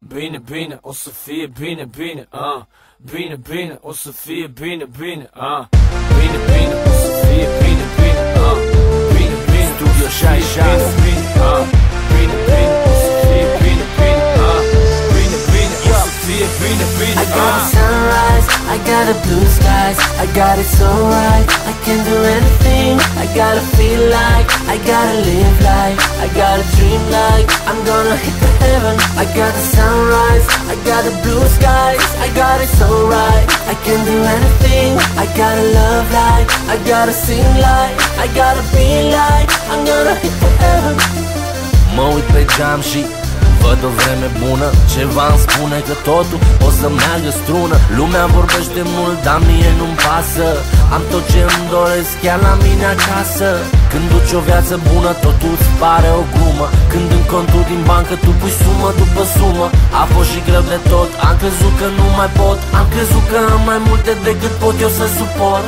Bine, bine, o să fie bine, bine, Bine, bine, o să fie bine, bine, Bine, bine, o să fie bine, bine, Bine, bine, Studio 66, bine, Bine, bine, o să fie bine, bine, Bine, bine, o să fie bine, bine, I got a sunrise, I got a blue skies, I got it so right, I can do anything. I gotta feel like, I gotta live like, I gotta dream like, I'm gonna hit the heaven. I got the sunrise, I got the blue skies, I got it so right, I can do anything. I gotta love like, I gotta sing like, I gotta be like, I'm gonna hit the heaven. Mă uit pe geam și văd o vreme bună. Ceva îmi spune că totul o să meargă strună. Lumea vorbește mult, dar mie nu-mi pasă. Am tot ce îmi doresc chiar la mine acasă. Când duci o viață bună, totul îți pare o glumă. Când în contul din bancă tu pui sumă după sumă. A fost și greu de tot, am crezut că nu mai pot. Am crezut că am mai multe decât pot eu să suport.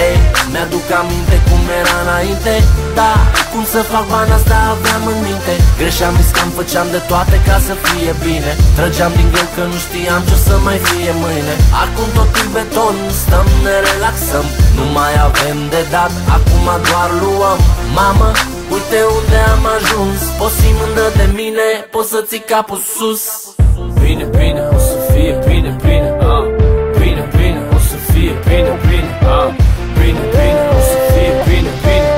Ei, mi-aduc aminte cum era înainte. Da, cum să fac bani, asta aveam în minte. Greșeam, riscam, făceam de toate ca să fie bine. Trăgeam din greu că nu știam ce o să mai fie mâine. Acum totul beton, stăm, ne relaxăm. Nu mai avem de dat, acum doar luăm. Mamă, uite unde am ajuns. Poți fi mândră de mine, poți să ții capul sus. Bine, bine, o să fie bine, bine, Bine, bine, o să fie bine, bine, Bine, bine, o să fie bine, bine,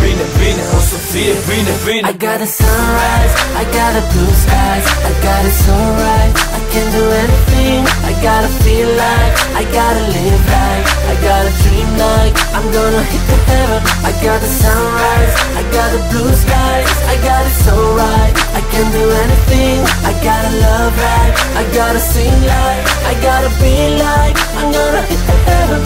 Bine, bine, o să fie bine, bine. I got a sunrise, I got a blue skies, I got it so right, I can do anything. I gotta feel like, I gotta live like, I gotta dream like, I'm gonna hit the heaven. I got the sunrise, I got the blue skies, I got it so right, I can do anything. I gotta love like, I gotta sing like, I gotta be like, I'm gonna hit the heaven.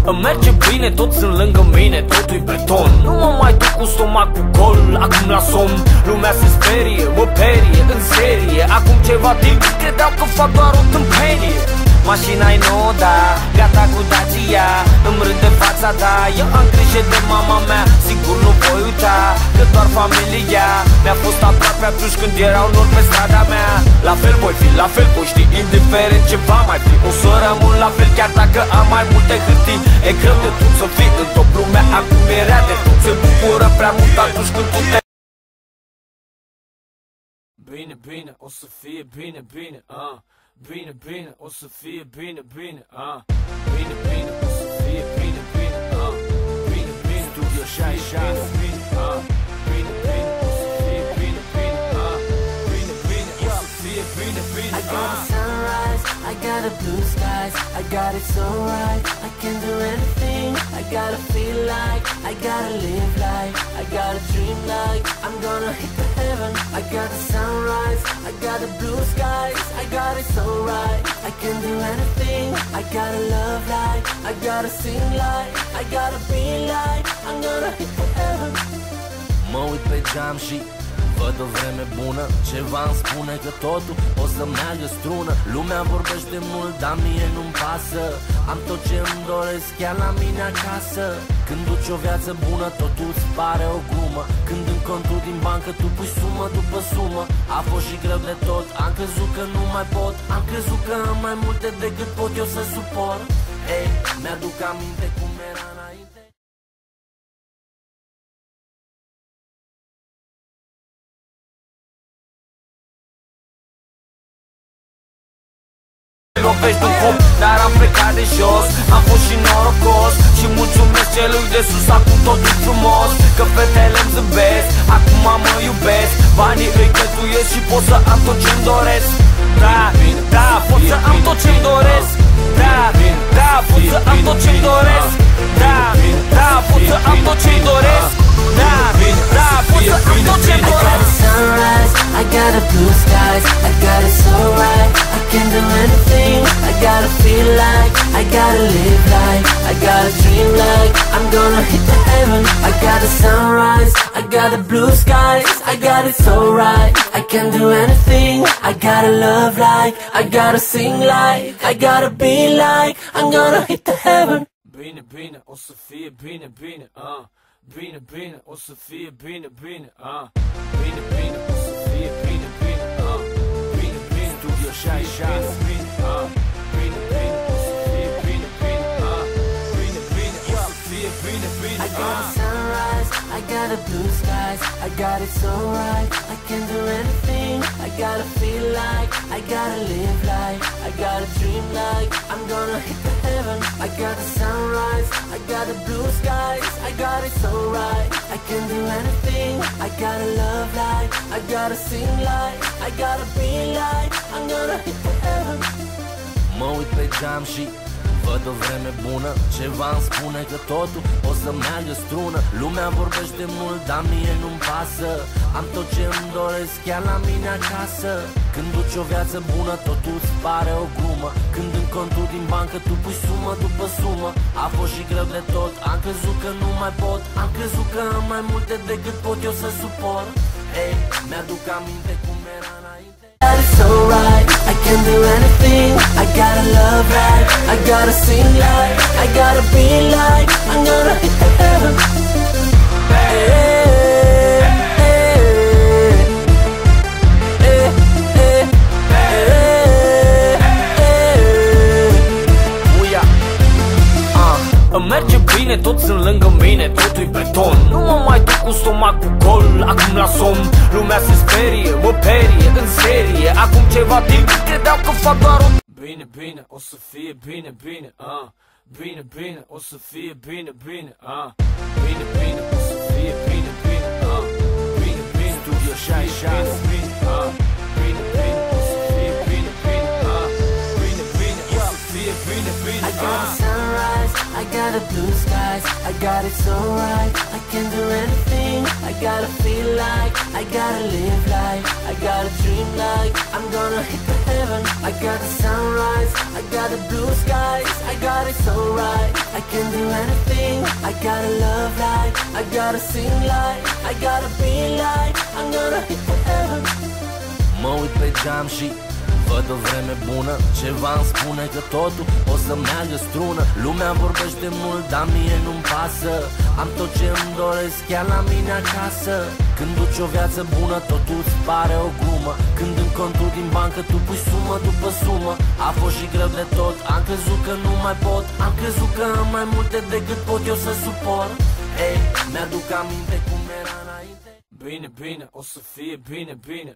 Îmi merge bine, toți sunt lângă mine, totul-i beton. Nu mă mai duc cu stomacul gol, acum la somn. Lumea se sperie, mă perie, în serie. Acum ceva timp credeau că fac doar o tâmpenie. Mașina-i nouă, da, gata cu Dacia. Îmi râde fața ta, eu am grijă de mama mea. Sigur nu voi uita, că doar familia mi-a fost aproape atunci când erau nori pe strada mea. La fel voi fi, la fel voi ști, indiferent ce va mai fi. O să rămân la fel chiar dacă am mai multe hârtii. E greu de tot să fii în top, lumea acum e rea de tot. Se bucură prea mult atunci când tu te... Bine, bine, o să fie bine, bine, Bine, bine, o să fie bine, bine, Bine, bine, o să fie bine, bine, Bine, bine, Studio 66, bine, Bine, bine, o să fie bine, bine, Bine, bine, o să fie bine, bine, I got a sunrise, I got a blue skies, I got it so right, I can do anything. I gotta feel like, I gotta live like, I gotta dream like, I'm gonna hit the heaven. I got the sunrise, I got the blue skies, I got it so right, I can do anything. I gotta love like, I gotta sing like, I gotta be like, I'm gonna hit the heaven. Mă uit pe geam și văd o vreme bună. Ceva îmi spune că totul o să meargă strună. Lumea vorbește mult, dar mie nu-mi pasă. Am tot ce îmi doresc chiar la mine acasă. Când duci o viață bună, totul îți pare o glumă. Când în contul din bancă tu pui sumă după sumă. A fost și greu de tot, am crezut că nu mai pot. Am crezut că am mai multe decât pot eu să suport. Ei, mi-aduc aminte cum era înainte. Lovești un cop, dar am plecat de jos. Am fost și norocos și mulțumesc celui de sus. Acum totul frumos, că fetele îmi zâmbesc. Acum mă iubesc, banii îi cheltuiesc și pot să am tot ce-mi doresc. Da, da, pot să am tot ce-mi doresc. Da, da, pot să am tot ce-mi doresc. Da, da, pot să am tot ce-mi doresc. Da, da, pot să am tot ce-mi doresc. I got a sunrise, I got a blue skies, I got it so right, I can do anything. I gotta feel like, I gotta live like, I gotta dream like, I'm gonna hit the heaven. I got the sunrise, I got the blue skies, I got it so right, I can do anything. I gotta love like, I gotta sing like, I gotta be like, I'm gonna hit the heaven. Bine, bine, o să fie bine, bine, Bine, bine, o să fie bine, bine, Bine, bine, o să fie bine, bine, Bine, bine, Studio 66, bine, Bine, bine, o să fie bine, bine, Bine, bine, o să fie bine, bine, I got a sunrise, I got a blue skies, I got it so right, I can do anything. I gotta feel like, I gotta live like, I gotta dream like, I'm gonna hit the heaven. I got the sunrise, I got the blue skies, I got it so right, I can do anything. I gotta love like, I gotta sing like, I gotta be like, I'm gonna hit the heaven. Mă uit pe geam și văd o vreme bună. Ceva îmi spune că totul o să meargă strună. Lumea vorbește mult, dar mie nu-mi pasă. Am tot ce îmi doresc chiar la mine acasă. Când duci o viață bună, totul îți pare o glumă. Când în contul din bancă tu pui sumă după sumă. A fost și greu de tot, am crezut că nu mai pot. Am crezut că am mai multe decât pot eu să suport. Ei, mi-aduc aminte cum era înainte. It's so right, I can do anything. I gotta love like, I gotta sing like, I gotta be like, I'm gonna hit the heaven. Îmi merge bine, toți sunt lângă mine, totul-i beton. Nu mă mai duc cu stomacul gol, acum la somn. Lumea se sperie, mă perie, în serie. Acum ceva timp credeau că fac doar o... Bine, bine, o să fie bine, bine, Bine, bine, o să fie bine, bine, Bine, bine, o să fie bine, bine, Bine, bine, Studio 66, bine, Bine, bine, o să fie bine, bine, Bine, bine, o să fie bine, bine, I got a sunrise, I got a blue skies, I got it so right, I can do anything. I gotta feel like, I gotta live like, I gotta dream like, I'm gonna hit the heaven. I got the sunrise, I got the blue skies, I got it so right, I can do anything. I gotta love like, I gotta sing like, I gotta be like, I'm gonna hit the heaven. Mă uit pe geam și văd o vreme bună. Ceva îmi spune că totul o să meargă strună. Lumea vorbește mult, dar mie nu-mi pasă. Am tot ce îmi doresc chiar la mine acasă. Când duci o viață bună, totul îți pare o glumă. Când în contul din bancă tu pui sumă după sumă. A fost și greu de tot, am crezut că nu mai pot. Am crezut că am mai multe decât pot eu să suport. Ei, mi-aduc aminte cum era înainte. Bine, bine, o să fie bine, bine,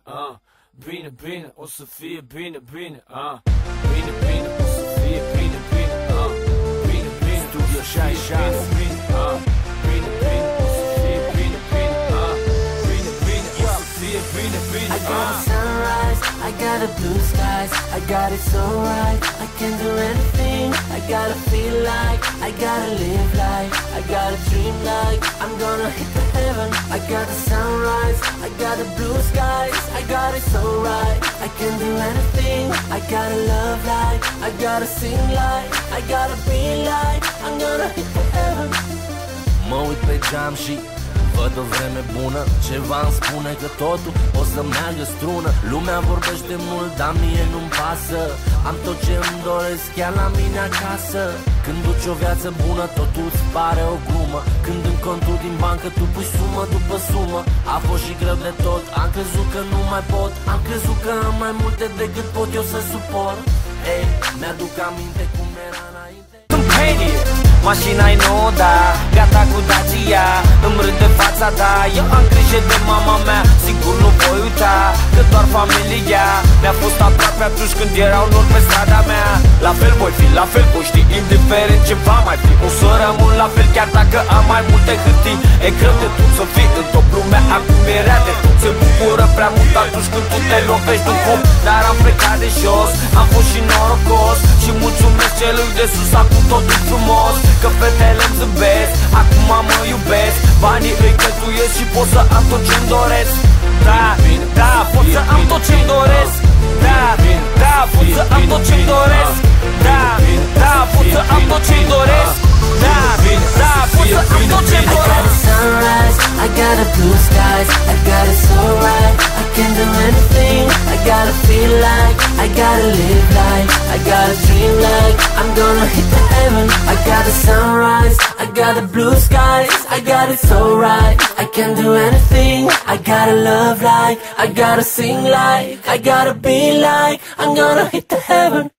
Bine, bine, o să fie bine, bine, Bine, bine, o să fie bine, bine, Bine, bine, Studio 66, bine, Bine, bine, o să fie bine, bine, Bine, bine, o să fie bine, bine, I got a sunrise, I got a blue skies, I got it so right, I can do anything. I gotta feel like, I gotta live like, I gotta dream like, I'm gonna hit the heaven. I got the sunrise, I got the blue skies, I got it so right, I can do anything. I gotta love like, I gotta sing like, I gotta be like, I'm gonna hit the heaven. Mă uit pe geam și văd o vreme bună. Ceva îmi spune că totul o să meargă strună. Lumea vorbește mult, dar mie nu-mi pasă. Am tot ce îmi doresc chiar la mine acasă. Când duci o viață bună, totul îți pare o glumă. Când în contul din bancă tu pui sumă după sumă. A fost și greu de tot, am crezut că nu mai pot. Am crezut că am mai multe decât pot eu să suport. Ei, mi-aduc aminte cum era înainte. Mașina-i nouă, da, gata cu Dacia. Îmi râde fața, da, eu am grijă de mama mea. Sigur nu voi uita că doar familia mi-a fost aproape atunci când erau nori pe strada mea. La fel voi fi, la fel voi ști, indiferent ce va mai fi. O să rămân la fel chiar dacă am mai multe hârtii. E greu de tot să fii în top, lumea acum e rea de tot. Se bucură prea mult atunci când tu te lovești de un cop. Dar am plecat de jos, am fost și norocos. Și mulțumesc celui de sus, acum totul frumos. Că fetele-mi zâmbesc, acum mă iubesc. Banii îi cheltuiesc și pot să am tot ce-mi doresc. Da, da, pot să am tot ce-mi doresc. Da, da, pot să am tot ce-mi doresc. Da, da, pot să am tot ce-mi doresc. Da, da, pot să am tot ce-mi doresc. I got a sunrise, I got a blue skies, I got it so right, I can do anything. gotta feel like, I gotta live like, I gotta dream like, I'm gonna hit the heaven. I got the sunrise, I got the blue skies, I got it so right, I can do anything. I gotta love like, I gotta sing like, I gotta be like, I'm gonna hit the heaven.